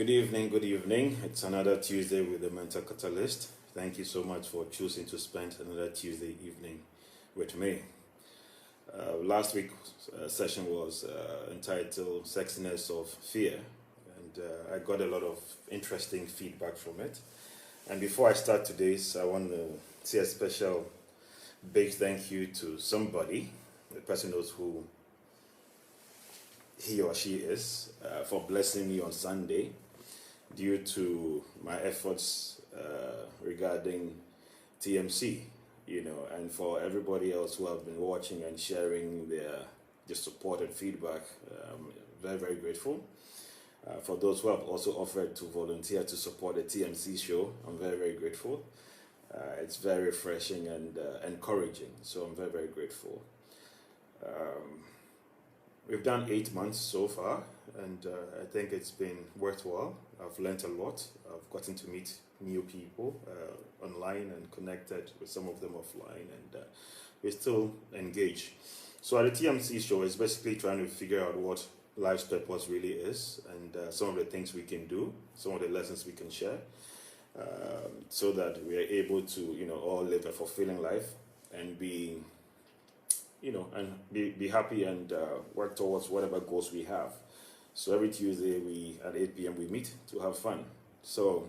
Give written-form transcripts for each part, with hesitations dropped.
Good evening, good evening. It's another Tuesday with the Mental Catalyst. Thank you so much for choosing to spend another Tuesday evening with me. Last week's session was entitled Sexiness of Fear, and I got a lot of interesting feedback from it. And before I start today's, I want to say a special big thank you to somebody. The person knows who he or she is, for blessing me on Sunday due to my efforts regarding TMC, and for everybody else who have been watching and sharing their support and feedback. I'm very, very grateful. For those who have also offered to volunteer to support the TMC show, I'm very, very grateful. It's very refreshing and encouraging, so I'm very, very grateful. We've done 8 months so far, and I think it's been worthwhile. I've learned a lot. I've gotten to meet new people online and connected with some of them offline, and we still engage. So at the TMC show, it's basically trying to figure out what life's purpose really is, and some of the things we can do, some of the lessons we can share, so that we are able to, all live a fulfilling life and be be happy and work towards whatever goals we have. So every Tuesday at 8 p.m. we meet to have fun. So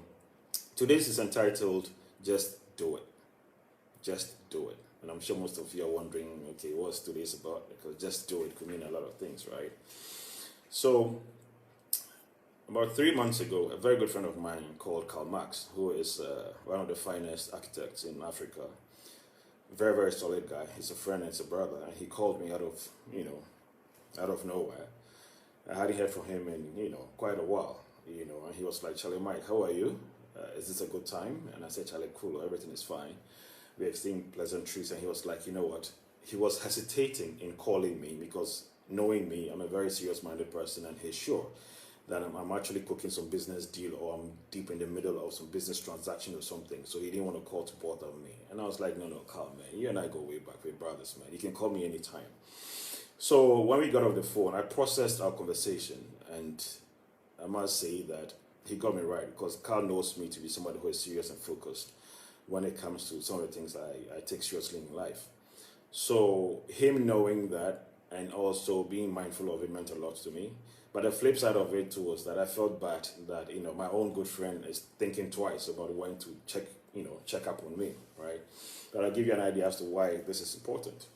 today's is entitled Just Do It. Just do it. And I'm sure most of you are wondering, okay, what's today's about? Because just do it could mean a lot of things, right? So about 3 months ago, a very good friend of mine called Karl Marx, who is one of the finest architects in Africa, very, very solid guy. He's a friend and he's a brother. And he called me out of nowhere. I hadn't heard from him in, quite a while, and he was like, Charlie Mike, how are you? Is this a good time? And I said, Charlie, cool, everything is fine. We exchanged pleasantries, and he was like, you know what? He was hesitating in calling me because knowing me, I'm a very serious-minded person, and he's sure that I'm actually cooking some business deal, or I'm deep in the middle of some business transaction or something. So he didn't want to call to bother me. And I was like, no, Carl, man, you and I go way back. We're brothers, man. You can call me anytime. So when we got off the phone, I processed our conversation. And I must say that he got me right, because Carl knows me to be somebody who is serious and focused when it comes to some of the things I take seriously in life. So him knowing that and also being mindful of it meant a lot to me. But the flip side of it too was that I felt bad that my own good friend is thinking twice about when to check up on me, right? But I'll give you an idea as to why this is important.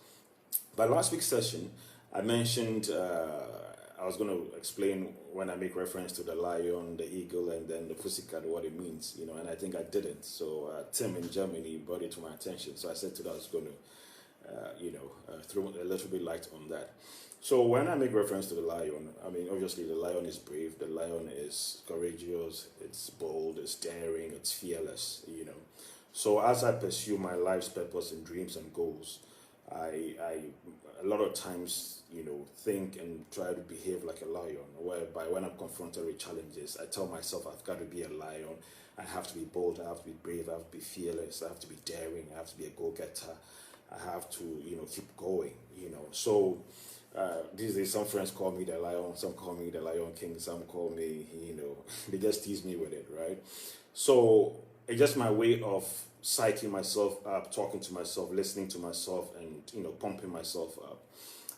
But last week's session, I mentioned I was going to explain when I make reference to the lion, the eagle, and then the pussycat, what it means, and I think I didn't. So Tim in Germany brought it to my attention. So I said to that I was going to throw a little bit light on that. So when I make reference to the lion, I mean, obviously the lion is brave, the lion is courageous, it's bold, it's daring, it's fearless, So as I pursue my life's purpose and dreams and goals, I a lot of times, think and try to behave like a lion, whereby when I'm confronted with challenges, I tell myself I've got to be a lion, I have to be bold, I have to be brave, I have to be fearless, I have to be daring, I have to be a go-getter, I have to, keep going, So these days, some friends call me the lion, some call me the lion king, some call me, they just tease me with it, right? So it's just my way of psyching myself up, talking to myself, listening to myself, and, pumping myself up.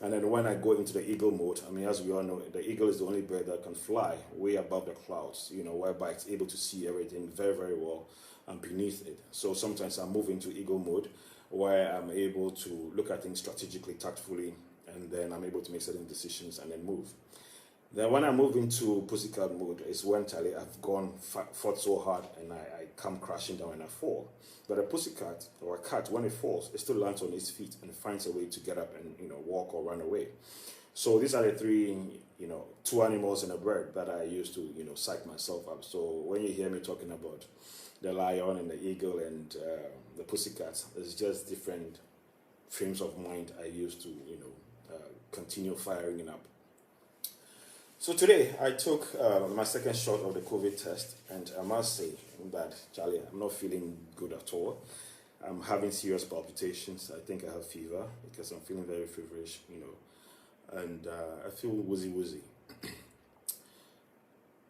And then when I go into the eagle mode, I mean, as we all know, the eagle is the only bird that can fly way above the clouds, whereby it's able to see everything very, very well and beneath it. So sometimes I move into eagle mode, where I'm able to look at things strategically, tactfully, and then I'm able to make certain decisions and then move. Then when I move into pussycat mode, is when Charlie, I've fought so hard and I come crashing down and I fall. But a pussycat or a cat, when it falls, it still lands on its feet and finds a way to get up and walk or run away. So these are the three, two animals and a bird that I use to psych myself up. So when you hear me talking about the lion and the eagle and the pussycat, it's just different frames of mind I use to continue firing it up. So today I took my second shot of the COVID test, and I must say that, Charlie, I'm not feeling good at all. I'm having serious palpitations. I think I have fever because I'm feeling very feverish, and I feel woozy.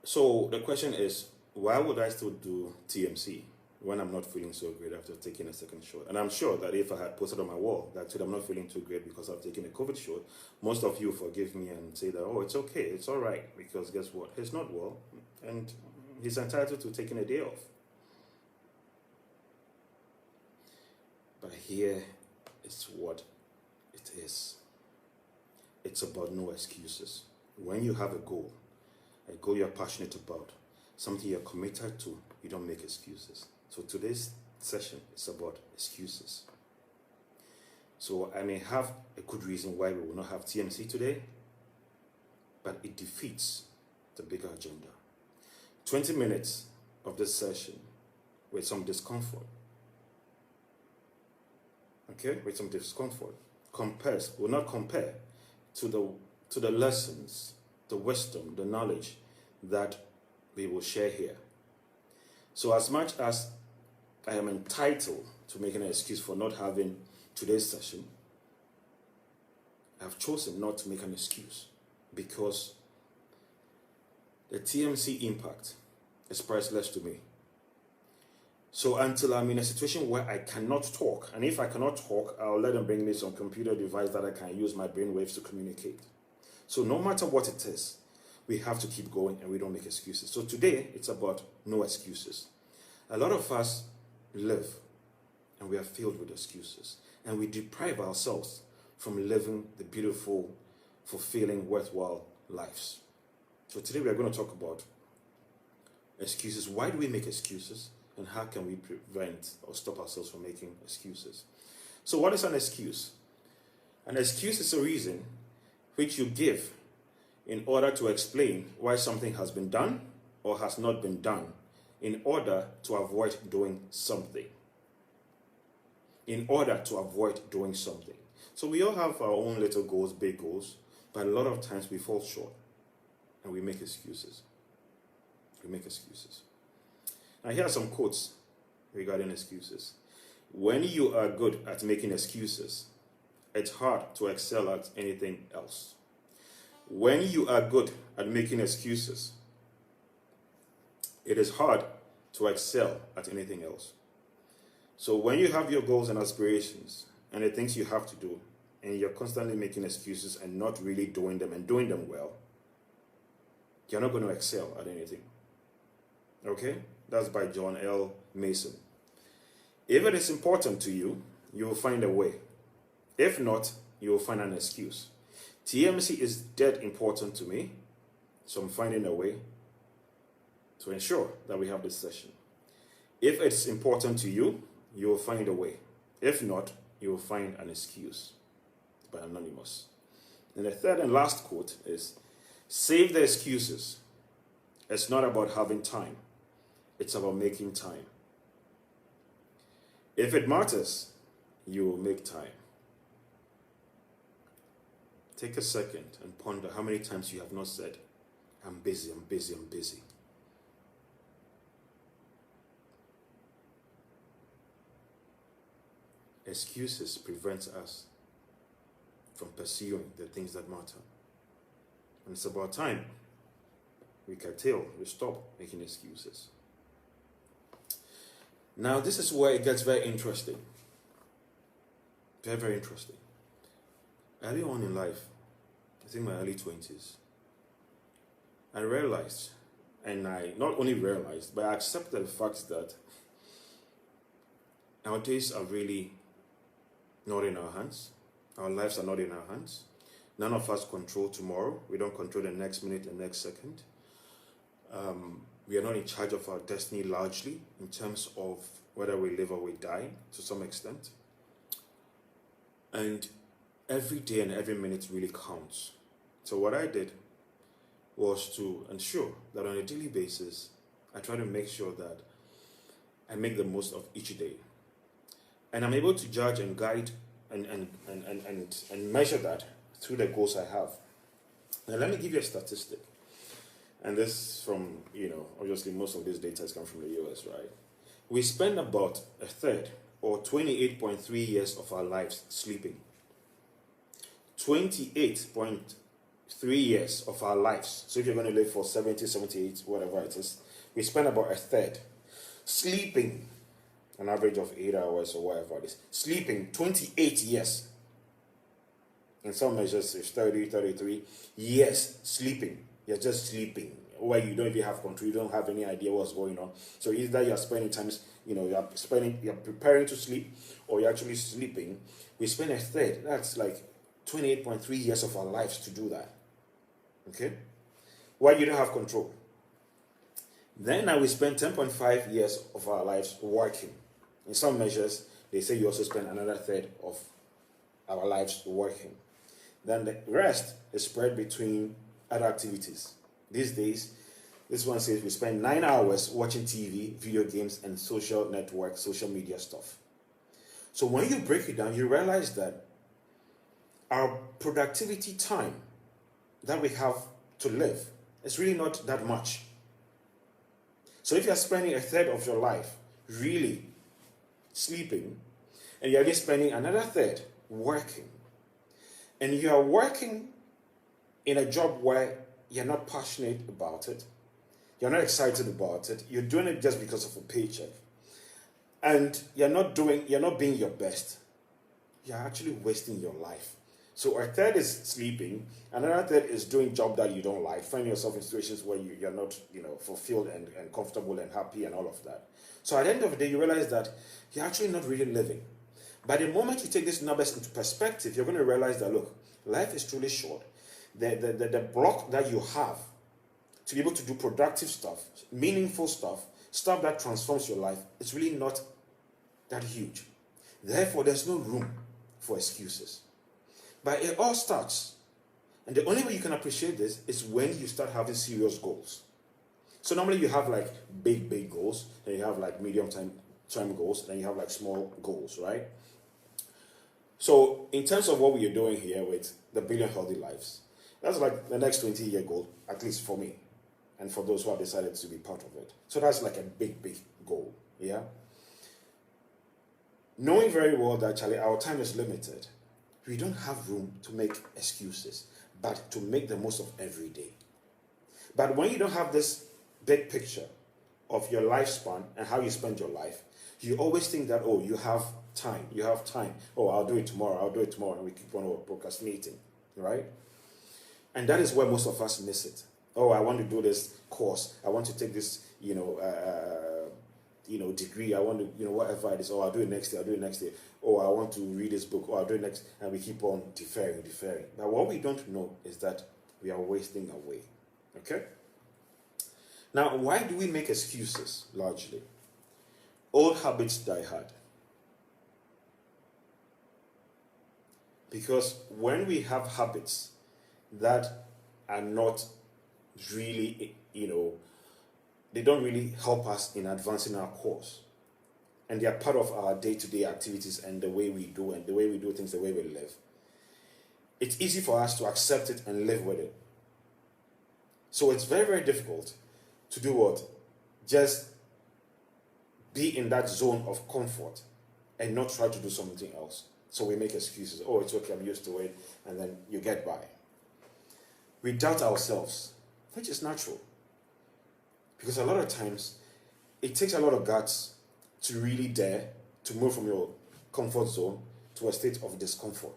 So the question is, why would I still do TMC when I'm not feeling so great after taking a second shot? And I'm sure that if I had posted on my wall that said I'm not feeling too great because I've taken a COVID shot, most of you forgive me and say that, oh, it's okay, it's all right, because guess what? He's not well, and he's entitled to taking a day off. But here is what it is. It's about no excuses. When you have a goal you're passionate about, something you're committed to, you don't make excuses. So today's session is about excuses. So I may have a good reason why we will not have TMC today, but it defeats the bigger agenda. 20 minutes of this session with some discomfort, okay, with some discomfort, will not compare to the lessons, the wisdom, the knowledge that we will share here. So as much as I am entitled to make an excuse for not having today's session, I've chosen not to make an excuse because the TMC impact is priceless to me. So until I'm in a situation where I cannot talk, and if I cannot talk, I'll let them bring me some computer device that I can use my brain waves to communicate. So no matter what it is, we have to keep going and we don't make excuses. So today, it's about no excuses. A lot of us live and we are filled with excuses, and we deprive ourselves from living the beautiful, fulfilling, worthwhile lives. So today we are going to talk about excuses. Why do we make excuses? And how can we prevent or stop ourselves from making excuses? So what is an excuse? An excuse is a reason which you give in order to explain why something has been done or has not been done, in order to avoid doing something. In order to avoid doing something. So we all have our own little goals, big goals, but a lot of times we fall short and we make excuses. We make excuses. Now here are some quotes regarding excuses. When you are good at making excuses, it's hard to excel at anything else. When you are good at making excuses, it is hard to excel at anything else. So when you have your goals and aspirations and the things you have to do, and you're constantly making excuses and not really doing them and doing them well, you're not going to excel at anything. Okay? That's by John L. Mason. If it is important to you, you will find a way. If not, you will find an excuse. TMC is dead important to me, so I'm finding a way to ensure that we have this session. If it's important to you, you will find a way. If not, you will find an excuse. By Anonymous. And the third and last quote is, save the excuses. It's not about having time. It's about making time. If it matters, you will make time. Take a second and ponder how many times you have not said, I'm busy, I'm busy, I'm busy. Excuses prevent us from pursuing the things that matter. And it's about time we curtail, we stop making excuses. Now, this is where it gets very interesting. Very, very interesting. Early on in life, I think my early 20s, I realized, and I not only realized, but I accepted the fact that our days are really not in our hands. Our lives are not in our hands. None of us control tomorrow. We don't control the next minute, the next second. We are not in charge of our destiny largely in terms of whether we live or we die to some extent. And every day and every minute really counts. So what I did was to ensure that on a daily basis, I try to make sure that I make the most of each day. And I'm able to judge and guide and measure that through the goals I have. Now let me give you a statistic. And this from, obviously most of this data has come from the US, right? We spend about a third or 28.3 years of our lives sleeping. 28.3 3 years of our lives, so if you're going to live for 70, 78, whatever it is, we spend about a third sleeping, an average of 8 hours or whatever it is, sleeping 28 years. In some measures, it's 30, 33 years sleeping. You're just sleeping, where you don't even have control, you don't have any idea what's going on. So either you're spending times, you're preparing to sleep, or you're actually sleeping. We spend a third, that's like 28.3 years of our lives to do that. Okay? Why you don't have control? Then now we spend 10.5 years of our lives working. In some measures, they say you also spend another third of our lives working. Then the rest is spread between other activities. These days, this one says we spend 9 hours watching TV, video games, and social network, social media stuff. So when you break it down, you realize that our productivity time that we have to live is really not that much. So if you're spending a third of your life really sleeping, and you're just spending another third working, and you are working in a job where you're not passionate about it, you're not excited about it, you're doing it just because of a paycheck, and you're not being your best, you're actually wasting your life. So a third is sleeping, another third is doing job that you don't like, finding yourself in situations where you're not, fulfilled and comfortable and happy and all of that. So at the end of the day, you realize that you're actually not really living. By the moment you take these numbers into perspective, you're going to realize that, look, life is truly short. The block that you have to be able to do productive stuff, meaningful stuff that transforms your life, it's really not that huge. Therefore, there's no room for excuses. But it all starts, and the only way you can appreciate this is when you start having serious goals. So normally you have like big goals, then you have like medium term goals, then you have like small goals, right? So in terms of what we are doing here with the Billion Healthy Lives, that's like the next 20-year goal, at least for me, and for those who have decided to be part of it. So that's like a big goal, yeah? Knowing very well that, Charlie, our time is limited, we don't have room to make excuses, but to make the most of every day. But when you don't have this big picture of your lifespan and how you spend your life, you always think that, oh, you have time. Oh, I'll do it tomorrow, and we keep on procrastinating, right? And that is where most of us miss it. Oh, I want to do this course. I want to take this, degree. I want to, whatever it is. Oh, I'll do it next year. Oh, I want to read this book. Oh, I'll do it next. And we keep on deferring. But what we don't know is that we are wasting away. Okay? Now, why do we make excuses largely? Old habits die hard. Because when we have habits that are not really, they don't really help us in advancing our course, and they are part of our day-to-day activities and the way we do things, the way we live, it's easy for us to accept it and live with it. So it's very, very difficult to do what? Just be in that zone of comfort and not try to do something else. So we make excuses. Oh, it's okay, I'm used to it, and then you get by. We doubt ourselves, which is natural. Because a lot of times, it takes a lot of guts to really dare to move from your comfort zone to a state of discomfort.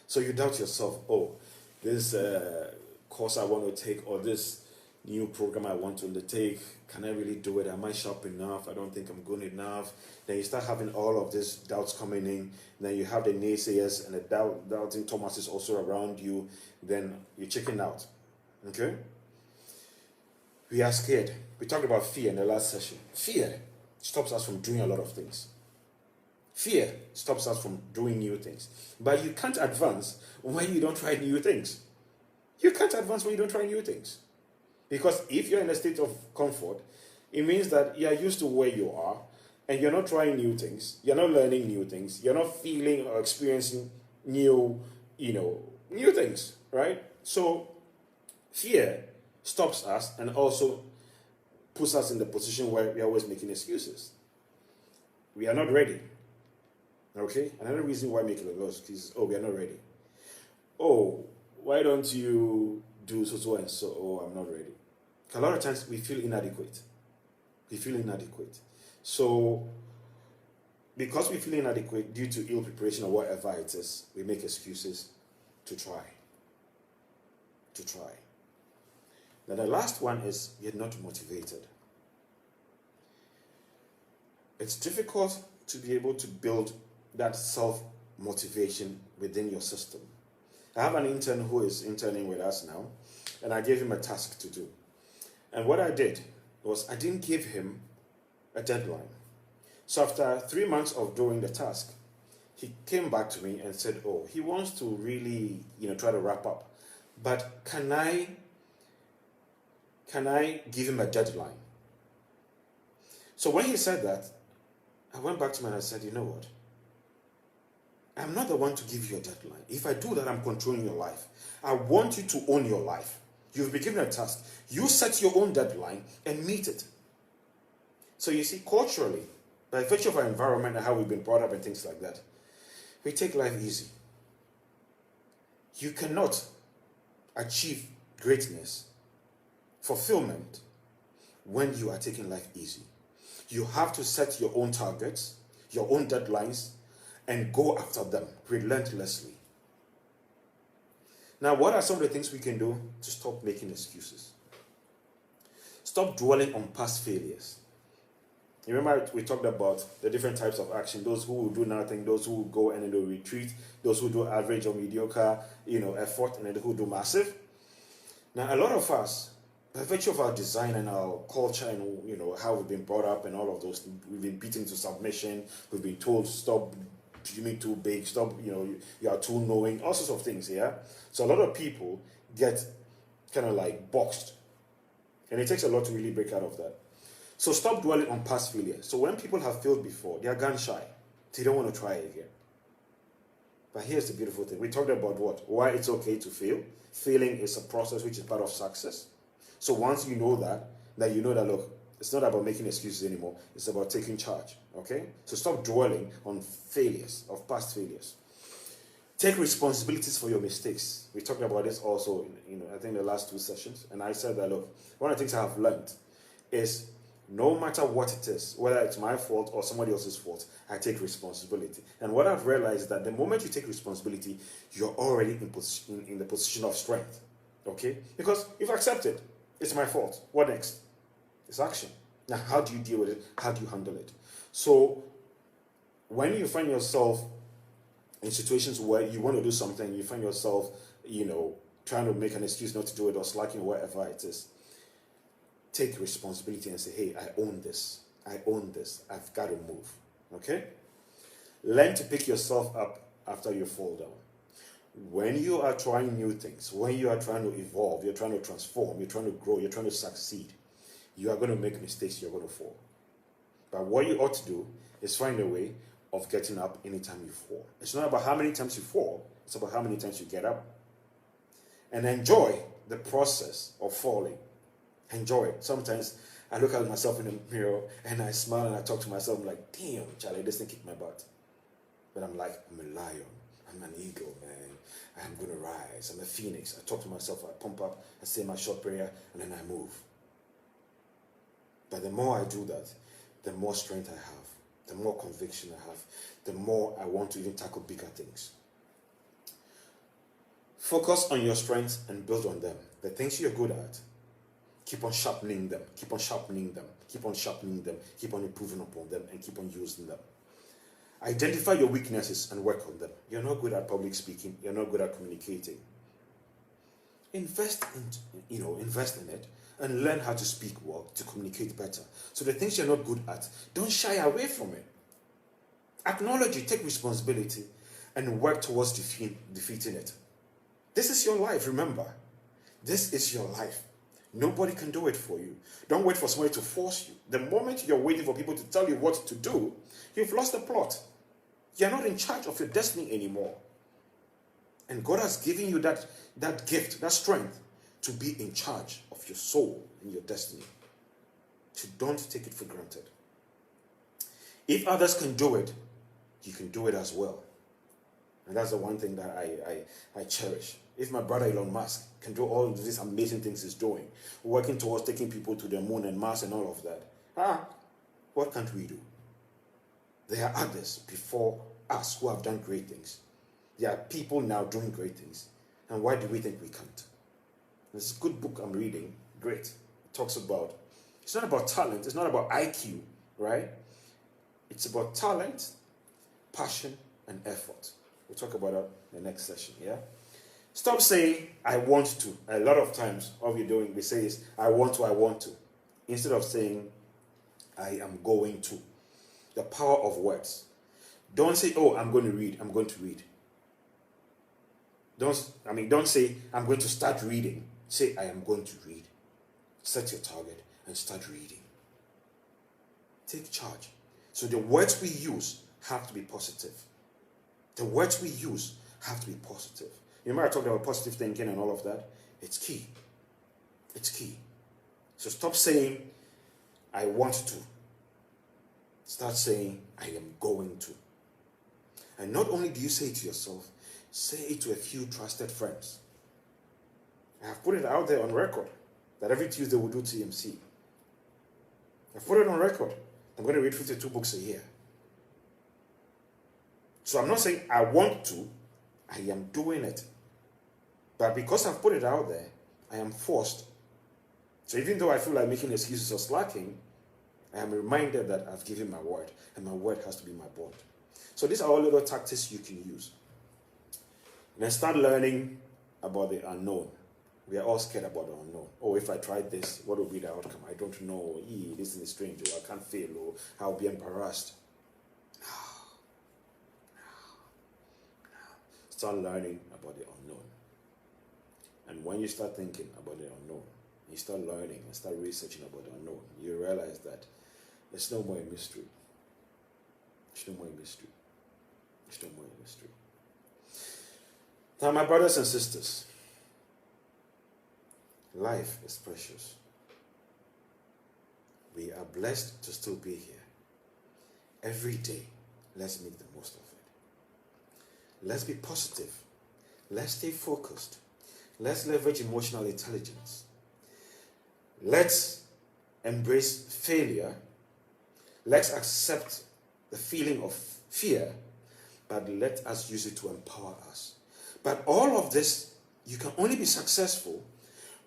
So you doubt yourself, oh, this course I want to take, or this new program I want to undertake, can I really do it? Am I sharp enough? I don't think I'm good enough. Then you start having all of these doubts coming in. Then you have the naysayers and the doubting Thomases also around you. Then you chicken out. Okay? We are scared. We talked about fear in the last session. Fear stops us from doing a lot of things. Fear stops us from doing new things. But you can't advance when you don't try new things. You can't advance when you don't try new things. Because if you're in a state of comfort, it means that you're used to where you are, and you're not trying new things, you're not learning new things, you're not feeling or experiencing new things, right? So fear stops us and also puts us in the position where we're always making excuses. We are not ready. Okay? Another reason why making a lot of excuses, oh, we are not ready. Oh, why don't you do so and so? Oh, I'm not ready. A lot of times we feel inadequate. We feel inadequate. So, because we feel inadequate due to ill preparation or whatever it is, we make excuses to try. To try. Now, the last one is you're not motivated. It's difficult to be able to build that self-motivation within your system. I have an intern who is interning with us now, and I gave him a task to do. And what I did was I didn't give him a deadline. So after 3 months of doing the task, he came back to me and said, oh, he wants to really, try to wrap up. But can I give him a deadline? So when he said that, I went back to him and I said, you know what? I'm not the one to give you a deadline. If I do that, I'm controlling your life. I want you to own your life. You've been given a task. You set your own deadline and meet it. So you see, culturally, by virtue of our environment and how we've been brought up and things like that, we take life easy. You cannot achieve greatness, fulfillment, when you are taking life easy. You have to set your own targets, your own deadlines, and go after them relentlessly. Now, what are some of the things we can do to stop making excuses? Stop dwelling on past failures. You remember we talked about the different types of action, those who will do nothing, those who will go and then they'll retreat, those who do average or mediocre, effort, and then who do massive. Now, a lot of us, by virtue of our design and our culture and how we've been brought up and all of those, we've been beaten to submission, we've been told stop dreaming too big, stop, you are too knowing, all sorts of things, yeah? So a lot of people get kind of like boxed. And it takes a lot to really break out of that. So stop dwelling on past failures. So when people have failed before, they are gun shy. They don't want to try again. But here's the beautiful thing. We talked about what? Why it's okay to fail. Failing is a process which is part of success. So once you know that look, it's not about making excuses anymore. It's about taking charge. Okay? So stop dwelling on failures, of past failures. Take responsibilities for your mistakes. We talked about this also in, I think the last 2 sessions. And I said that, look, one of the things I have learned is no matter what it is, whether it's my fault or somebody else's fault, I take responsibility. And what I've realized is that the moment you take responsibility, you're already in the position of strength. Okay? Because you've accepted, it's my fault. What next? It's action. Now, how do you deal with it? How do you handle it? So, when you find yourself in situations where you want to do something, you find yourself, trying to make an excuse not to do it or slacking or whatever it is, take responsibility and say, hey, I own this. I own this. I've got to move. Okay? Learn to pick yourself up after you fall down. When you are trying new things, when you are trying to evolve, you're trying to transform, you're trying to grow, you're trying to succeed, you are going to make mistakes, you're going to fall. But what you ought to do is find a way of getting up anytime you fall. It's not about how many times you fall, it's about how many times you get up. And enjoy the process of falling. Enjoy it. Sometimes I look at myself in the mirror and I smile and I talk to myself. I'm like, damn, Charlie, this thing kicked my butt. But I'm like, I'm a lion. I'm an eagle, man. I'm going to rise. I'm a phoenix. I talk to myself. I pump up. I say my short prayer and then I move. But the more I do that, the more strength I have, the more conviction I have, the more I want to even tackle bigger things. Focus on your strengths and build on them. The things you're good at, keep on sharpening them, keep on sharpening them, keep on sharpening them, keep on improving upon them, and keep on using them. Identify your weaknesses and work on them. You're not good at public speaking. You're not good at communicating. Invest in it and learn how to speak well, to communicate better. So the things you're not good at, don't shy away from it. Acknowledge it, take responsibility, and work towards defeating it. This is your life, remember. This is your life. Nobody can do it for you. Don't wait for somebody to force you. The moment you're waiting for people to tell you what to do, you've lost the plot. You're not in charge of your destiny anymore. And God has given you that gift, that strength, to be in charge of your soul and your destiny. So don't take it for granted. If others can do it, you can do it as well. And that's the one thing that I cherish. If my brother Elon Musk can do all of these amazing things he's doing, working towards taking people to the moon and Mars and all of that, what can't we do? There are others before us who have done great things. There are people now doing great things. And why do we think we can't? This is a good book I'm reading. Great. It talks about, it's not about talent, it's not about IQ, right? It's about talent, passion, and effort. We'll talk about that in the next session, yeah? Stop saying, I want to. A lot of times, all we say is, I want to. Instead of saying, I am going to. The power of words. Don't say, oh, I'm going to read. Don't say, I'm going to start reading. Say, I am going to read. Set your target and start reading. Take charge. So the words we use have to be positive. The words we use have to be positive. Remember I talked about positive thinking and all of that? It's key. It's key. So stop saying, I want to. Start saying, I am going to. And not only do you say it to yourself, say it to a few trusted friends. I have put it out there on record that every Tuesday we'll do TMC. I've put it on record. I'm going to read 52 books a year. So I'm not saying I want to, I am doing it. But because I've put it out there, I am forced. So even though I feel like making excuses or slacking, I am reminded that I've given my word, and my word has to be my bond. So these are all little tactics you can use. And then start learning about the unknown. We are all scared about the unknown. Oh, if I tried this, what will be the outcome? I don't know. This thing is strange. Or I can't fail. Or I'll be embarrassed. No. Start learning about the unknown. And when you start thinking about the unknown, you start learning and start researching about the unknown, you realize that it's no more a mystery. It's no more a mystery. It's no more a mystery. Now, my brothers and sisters, life is precious. We are blessed to still be here. Every day, let's make the most of it. Let's be positive. Let's stay focused. Let's leverage emotional intelligence. Let's embrace failure. Let's accept the feeling of fear, but let us use it to empower us. But all of this, you can only be successful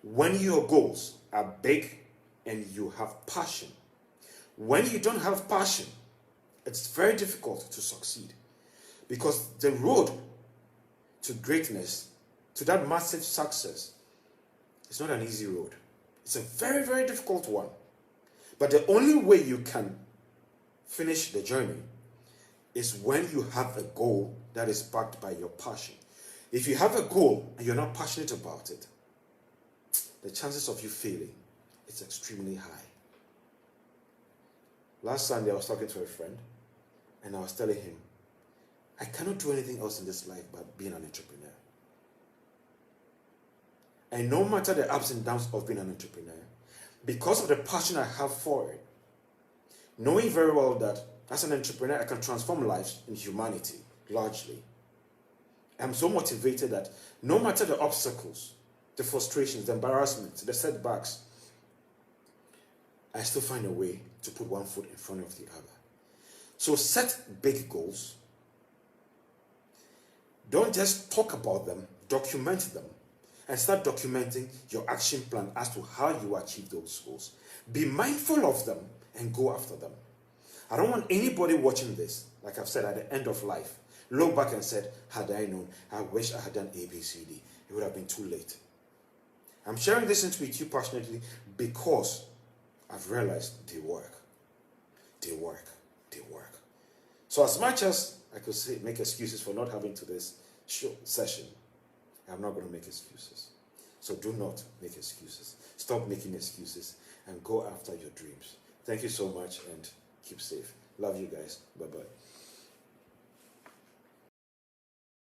when your goals are big and you have passion. When you don't have passion, it's very difficult to succeed, because the road to greatness, to that massive success, is not an easy road. It's a very, very difficult one. But the only way you can finish the journey is when you have a goal that is backed by your passion. If you have a goal and you're not passionate about it, the chances of you failing is extremely high. Last Sunday, I was talking to a friend, and I was telling him, I cannot do anything else in this life but being an entrepreneur. And no matter the ups and downs of being an entrepreneur, because of the passion I have for it, knowing very well that as an entrepreneur, I can transform lives in humanity, largely. I'm so motivated that no matter the obstacles, the frustrations, the embarrassments, the setbacks, I still find a way to put one foot in front of the other. So set big goals. Don't just talk about them, document them. And start documenting your action plan as to how you achieve those goals. Be mindful of them and go after them. I don't want anybody watching this, like I've said, at the end of life, look back and said, had I known, I wish I had done A, B, C, D. It would have been too late. I'm sharing this with you passionately because I've realized they work. They work. They work. So as much as I could say, make excuses for not having to this short session, I'm not going to make excuses. So do not make excuses. Stop making excuses and go after your dreams. Thank you so much and keep safe. Love you guys. Bye-bye.